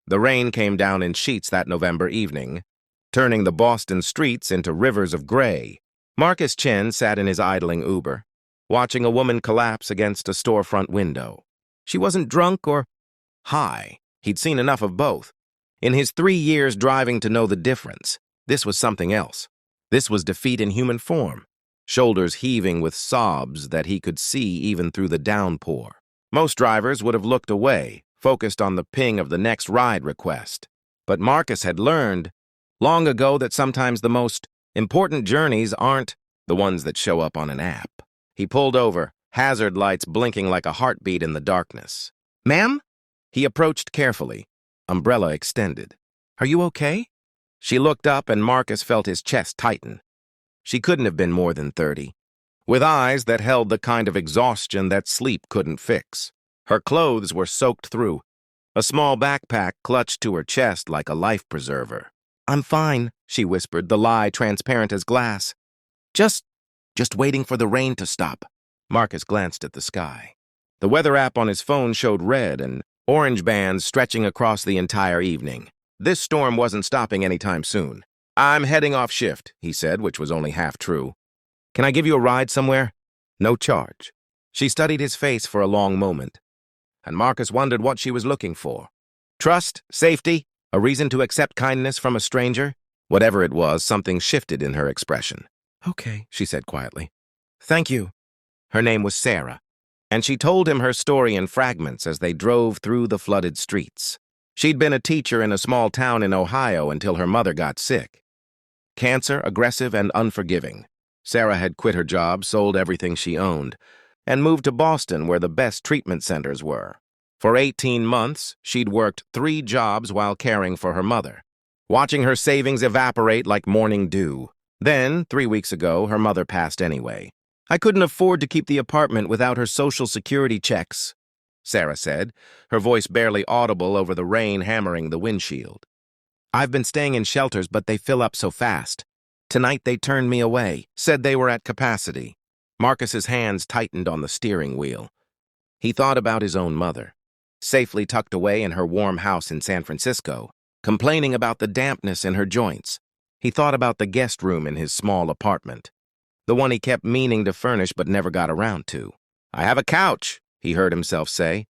The rain came down in sheets that November evening, turning the Boston streets into rivers of gray. Marcus Chen sat in his idling Uber, watching a woman collapse against a storefront window. She wasn't drunk or high. He'd seen enough of both. In his 3 years driving to know the difference, this was something else. This was defeat in human form, shoulders heaving with sobs that he could see even through the downpour. Most drivers would have looked away, focused on the ping of the next ride request. But Marcus had learned long ago that sometimes the most important journeys aren't the ones that show up on an app. He pulled over, hazard lights blinking like a heartbeat in the darkness. "Ma'am?" He approached carefully, umbrella extended. "Are you okay?" She looked up and Marcus felt his chest tighten. She couldn't have been more than 30, with eyes that held the kind of exhaustion that sleep couldn't fix. Her clothes were soaked through, a small backpack clutched to her chest like a life preserver. "I'm fine," she whispered, the lie transparent as glass. Just waiting for the rain to stop." Marcus glanced at the sky. The weather app on his phone showed red and orange bands stretching across the entire evening. This storm wasn't stopping anytime soon. "I'm heading off shift," he said, which was only half true. "Can I give you a ride somewhere?" "No charge." She studied his face for a long moment, and Marcus wondered what she was looking for. Trust, safety, a reason to accept kindness from a stranger? Whatever it was, something shifted in her expression. "Okay," she said quietly. "Thank you." Her name was Sarah, and she told him her story in fragments as they drove through the flooded streets. She'd been a teacher in a small town in Ohio until her mother got sick. Cancer, aggressive and unforgiving. Sarah had quit her job, sold everything she owned, and moved to Boston where the best treatment centers were. For 18 months, she'd worked 3 jobs while caring for her mother, watching her savings evaporate like morning dew. Then, 3 weeks ago, her mother passed anyway. "I couldn't afford to keep the apartment without her Social Security checks," Sarah said, her voice barely audible over the rain hammering the windshield. "I've been staying in shelters, but they fill up so fast. Tonight they turned me away, said they were at capacity." Marcus's hands tightened on the steering wheel. He thought about his own mother, safely tucked away in her warm house in San Francisco, complaining about the dampness in her joints. He thought about the guest room in his small apartment, the one he kept meaning to furnish but never got around to. "I have a couch," he heard himself say.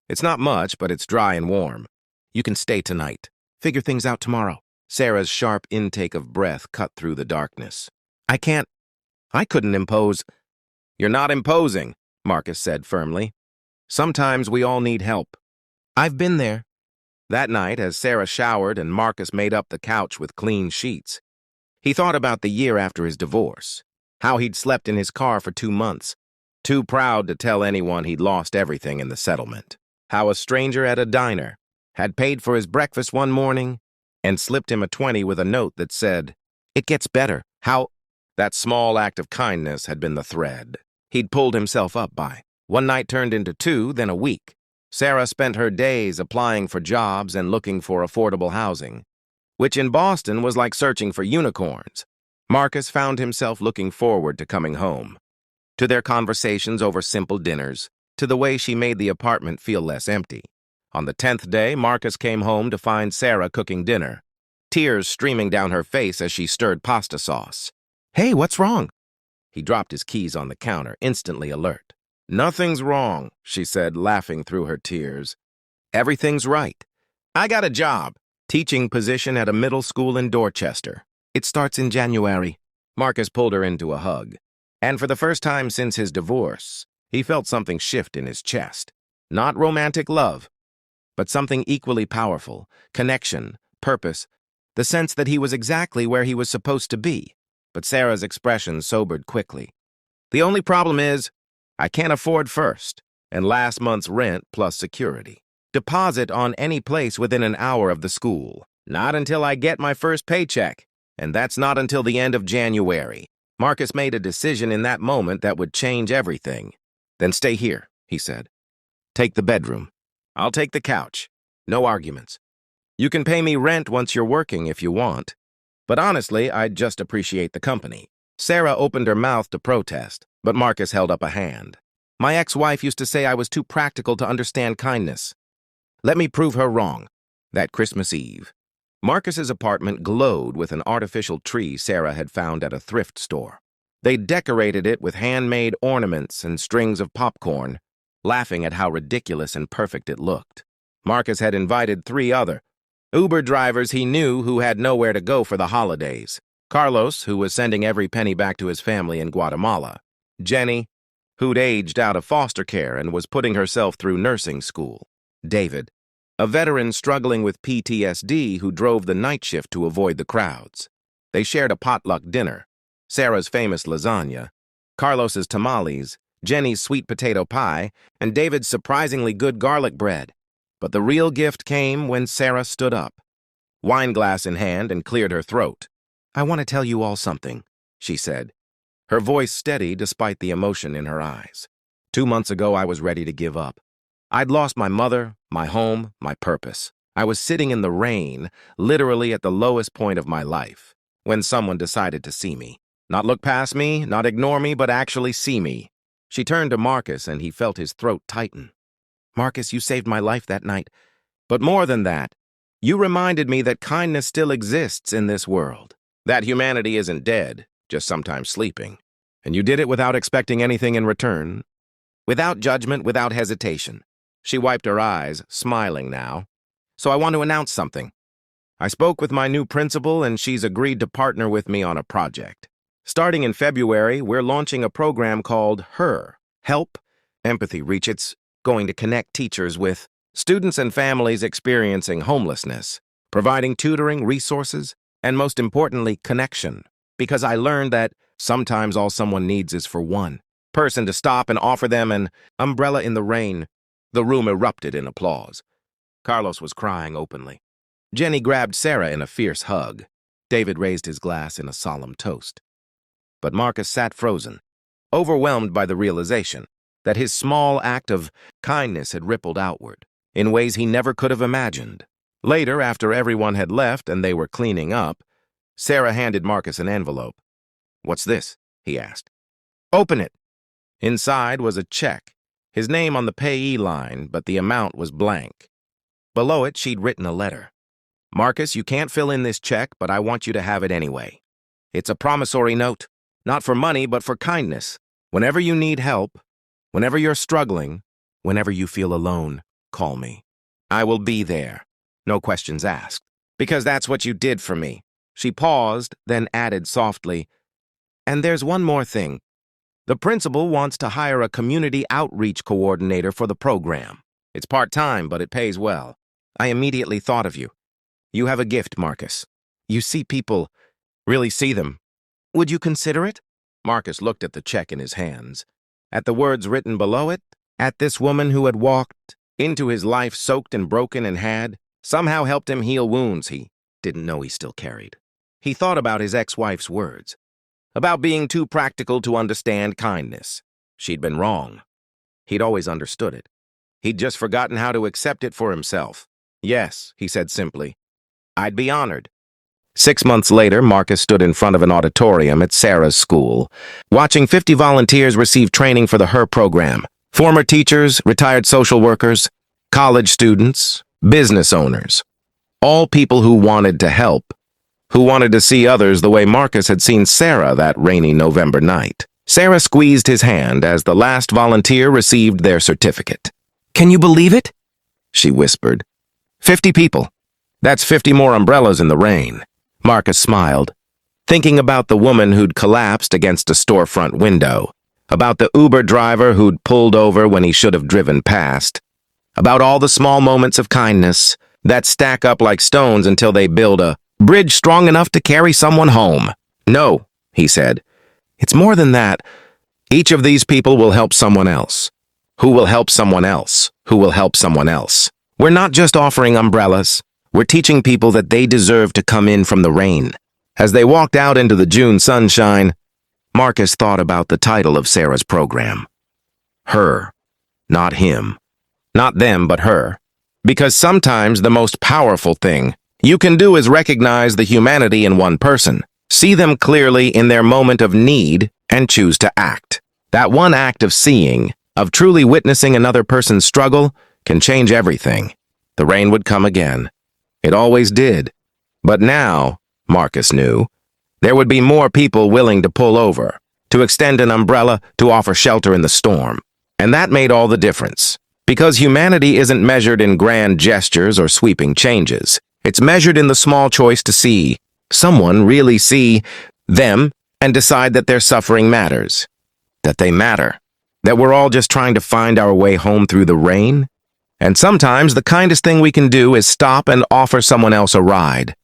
"It's not much, but it's dry and warm. You can stay tonight. Figure things out tomorrow." Sarah's sharp intake of breath cut through the darkness. I couldn't impose." "You're not imposing," Marcus said firmly. "Sometimes we all need help." "I've been there." That night, as Sarah showered and Marcus made up the couch with clean sheets, he thought about the year after his divorce, how he'd slept in his car for 2 months, too proud to tell anyone he'd lost everything in the settlement, how a stranger at a diner had paid for his breakfast one morning and slipped him a 20 with a note that said, "It gets better," how that small act of kindness had been the thread he'd pulled himself up by. One night turned into 2, then a week. Sarah spent her days applying for jobs and looking for affordable housing, which in Boston was like searching for unicorns. Marcus found himself looking forward to coming home, to their conversations over simple dinners, to the way she made the apartment feel less empty. On the 10th day, Marcus came home to find Sarah cooking dinner, tears streaming down her face as she stirred pasta sauce. "Hey, what's wrong?" He dropped his keys on the counter, instantly alert. "Nothing's wrong," she said, laughing through her tears. "Everything's right. I got a job, teaching position at a middle school in Dorchester. It starts in January." Marcus pulled her into a hug, and for the first time since his divorce, he felt something shift in his chest. Not romantic love, but something equally powerful, connection, purpose, the sense that he was exactly where he was supposed to be. But Sarah's expression sobered quickly. "The only problem is, I can't afford first, and last month's rent plus security. Deposit on any place within an hour of the school. Not until I get my first paycheck, and that's not until the end of January." Marcus made a decision in that moment that would change everything. "Then stay here," he said. "Take the bedroom. I'll take the couch. No arguments. You can pay me rent once you're working if you want. But honestly, I'd just appreciate the company." Sarah opened her mouth to protest, but Marcus held up a hand. "My ex-wife used to say I was too practical to understand kindness. Let me prove her wrong." That Christmas Eve, Marcus's apartment glowed with an artificial tree Sarah had found at a thrift store. They decorated it with handmade ornaments and strings of popcorn, laughing at how ridiculous and perfect it looked. Marcus had invited 3 other Uber drivers he knew who had nowhere to go for the holidays. Carlos, who was sending every penny back to his family in Guatemala. Jenny, who'd aged out of foster care and was putting herself through nursing school. David, a veteran struggling with PTSD who drove the night shift to avoid the crowds. They shared a potluck dinner, Sarah's famous lasagna, Carlos's tamales, Jenny's sweet potato pie, and David's surprisingly good garlic bread. But the real gift came when Sarah stood up, wine glass in hand, and cleared her throat. "I want to tell you all something," she said, her voice steady despite the emotion in her eyes. 2 months ago, I was ready to give up. I'd lost my mother, my home, my purpose. I was sitting in the rain, literally at the lowest point of my life, when someone decided to see me. Not look past me, not ignore me, but actually see me. She turned to Marcus, and he felt his throat tighten. "Marcus, you saved my life that night. But more than that, you reminded me that kindness still exists in this world. That humanity isn't dead, just sometimes sleeping. And you did it without expecting anything in return. Without judgment, without hesitation." She wiped her eyes, smiling now. "So I want to announce something. I spoke with my new principal, and she's agreed to partner with me on a project. Starting in February, we're launching a program called HER, Help, Empathy Reach. It's going to connect teachers with students and families experiencing homelessness, providing tutoring, resources, and most importantly, connection. Because I learned that sometimes all someone needs is for one person to stop and offer them an umbrella in the rain." The room erupted in applause. Carlos was crying openly. Jenny grabbed Sarah in a fierce hug. David raised his glass in a solemn toast. But Marcus sat frozen, overwhelmed by the realization that his small act of kindness had rippled outward in ways he never could have imagined. Later, after everyone had left and they were cleaning up, Sarah handed Marcus an envelope. "What's this?" he asked. "Open it." Inside was a check, his name on the payee line, but the amount was blank. Below it, she'd written a letter. "Marcus, you can't fill in this check, but I want you to have it anyway. It's a promissory note, not for money, but for kindness. Whenever you need help, whenever you're struggling, whenever you feel alone, call me. I will be there, no questions asked, because that's what you did for me." She paused, then added softly, "And there's one more thing. The principal wants to hire a community outreach coordinator for the program. It's part-time, but it pays well. I immediately thought of you. You have a gift, Marcus. You see people, really see them. Would you consider it?" Marcus looked at the check in his hands, at the words written below it, at this woman who had walked into his life soaked and broken and had somehow helped him heal wounds he didn't know he still carried. He thought about his ex-wife's words, about being too practical to understand kindness. She'd been wrong. He'd always understood it. He'd just forgotten how to accept it for himself. "Yes," he said simply. "I'd be honored." 6 months later, Marcus stood in front of an auditorium at Sarah's school, watching 50 volunteers receive training for the HER program. Former teachers, retired social workers, college students, business owners. All people who wanted to help, who wanted to see others the way Marcus had seen Sarah that rainy November night. Sarah squeezed his hand as the last volunteer received their certificate. "Can you believe it?" she whispered. 50 people. That's 50 more umbrellas in the rain." Marcus smiled, thinking about the woman who'd collapsed against a storefront window, about the Uber driver who'd pulled over when he should have driven past, about all the small moments of kindness that stack up like stones until they build a bridge strong enough to carry someone home. "No," he said. "It's more than that. Each of these people will help someone else, who will help someone else, who will help someone else. We're not just offering umbrellas. We're teaching people that they deserve to come in from the rain." As they walked out into the June sunshine, Marcus thought about the title of Sarah's program. HER, not him. Not them, but her. Because sometimes the most powerful thing you can do is recognize the humanity in one person, see them clearly in their moment of need, and choose to act. That one act of seeing, of truly witnessing another person's struggle, can change everything. The rain would come again. It always did. But now, Marcus knew, there would be more people willing to pull over, to extend an umbrella, to offer shelter in the storm. And that made all the difference. Because humanity isn't measured in grand gestures or sweeping changes. It's measured in the small choice to see, someone really see, them, and decide that their suffering matters. That they matter. That we're all just trying to find our way home through the rain. And sometimes the kindest thing we can do is stop and offer someone else a ride.